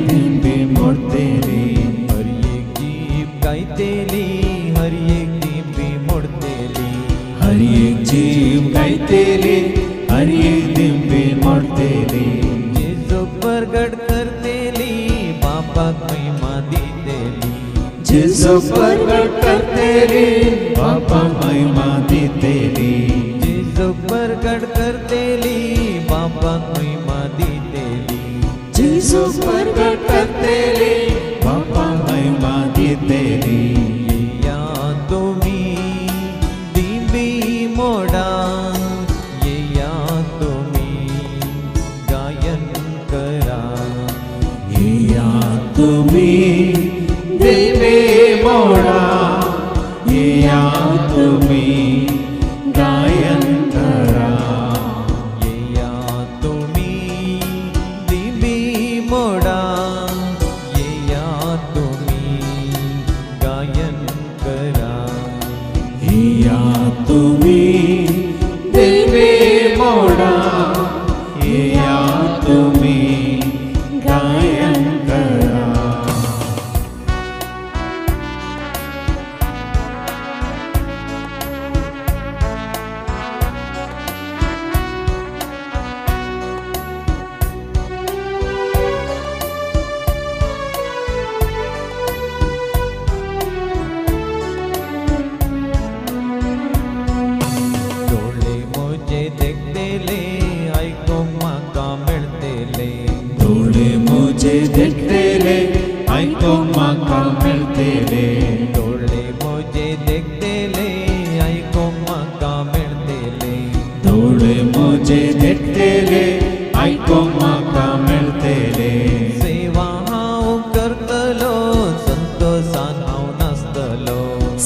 दिंबे मोडतेले हर एक जीव गायतेली हर एक दिंबे मोडतेली हर एक जीव गायतेले हर एक दिंबे मोडतेले जेजू प्रगट करतेली बापाक महिमा दितेली जेजू प्रगट करतेले बापा महिमा दितेली जेजू प्रगट करतेली बापाक महिमा दितेली जेजू प्रगट करतेले बापा महिमा दितेली या तुम्ही दिंबी मोडा या तुम्ही गायन करा या तुम्ही दिंबे मोडा या तुम्ही गायन करा या तुम्ही दिंबी मोडा या तुम्ही गायन करा या तुम्ही दिंबे मोडा या तुम्ही गायन करा डोळे मुझे देखतेले ऐको माका मिळतेले थोडे मुझे देखतेले ऐको माका मिळतेले डोळे मुझे देखतेले ऐको माका मिळतेले थोडे मुझे देखतेले ऐको माका मिळतेले सेवा हांव करतलो संतोषान हांव नाचतलो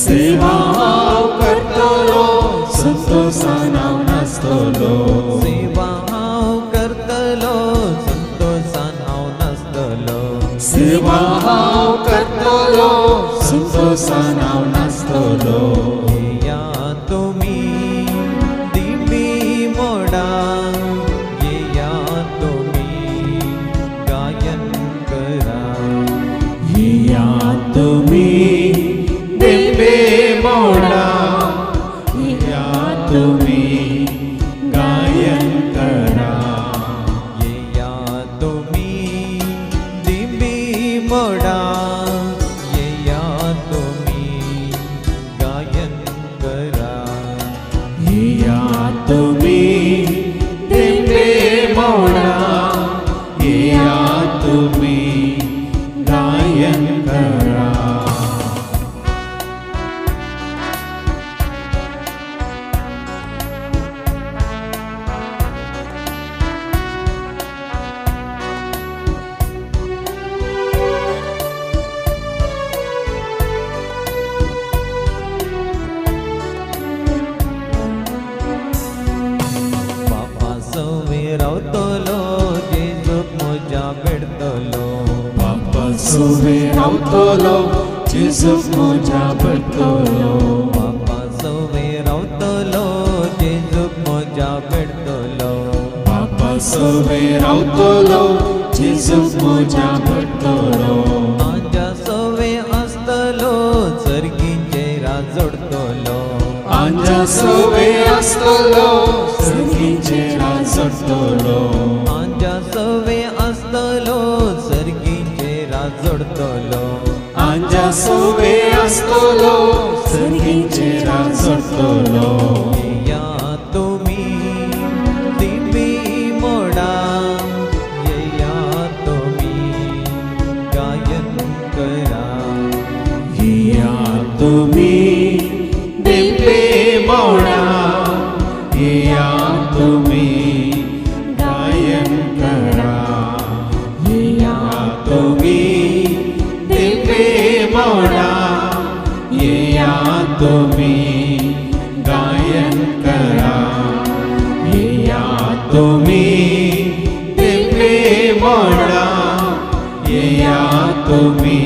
सेवा हांव करतलो संतोषान हांव नाचतलो सेवा हांव करतलो संतोषान हांव नाचतलो सेवा हांव करतलो संतोषान हांव नाचतलो या तुम्ही दिंबी मोडा या तुम्ही गायन करा या तुम्ही दिंबे मोडा या तुम्ही गायन करा या तुम्ही दिंबी मोडा या तुम्ही गायन करा या तुम्ही दिंबे मोडा या तुम्ही गायन करा बापा सवे रावतलो जेजूक म्हज्या भेटतलो बापा सोवे रावतलो जेजूक म्हज्या भेटतलो बापा सवे रावतलो जेजूक म्हज्या भेटतलो बापा सोवे रावतलो जेजूक म्हज्या भेटतलो आंजा सवे आसतलो सर्गींचे राजोडतलो आंजा सोवे आसतलो सर्गींचे राजोडतलो आंजा सवे आसतलो सर्गींचे राजोडतलो आंजा सोवे आसतलो सर्गींचे राजोडतलो या तुम्ही दिंबी मोडा या तुम्ही गायन करा या तुम्ही दिंबे मोडा या तुम्ही गायन करा या तुम्ही दिंबे मोडा या तुम्ही गायन करा या तुम्ही दिंबे मोडा या तुम्ही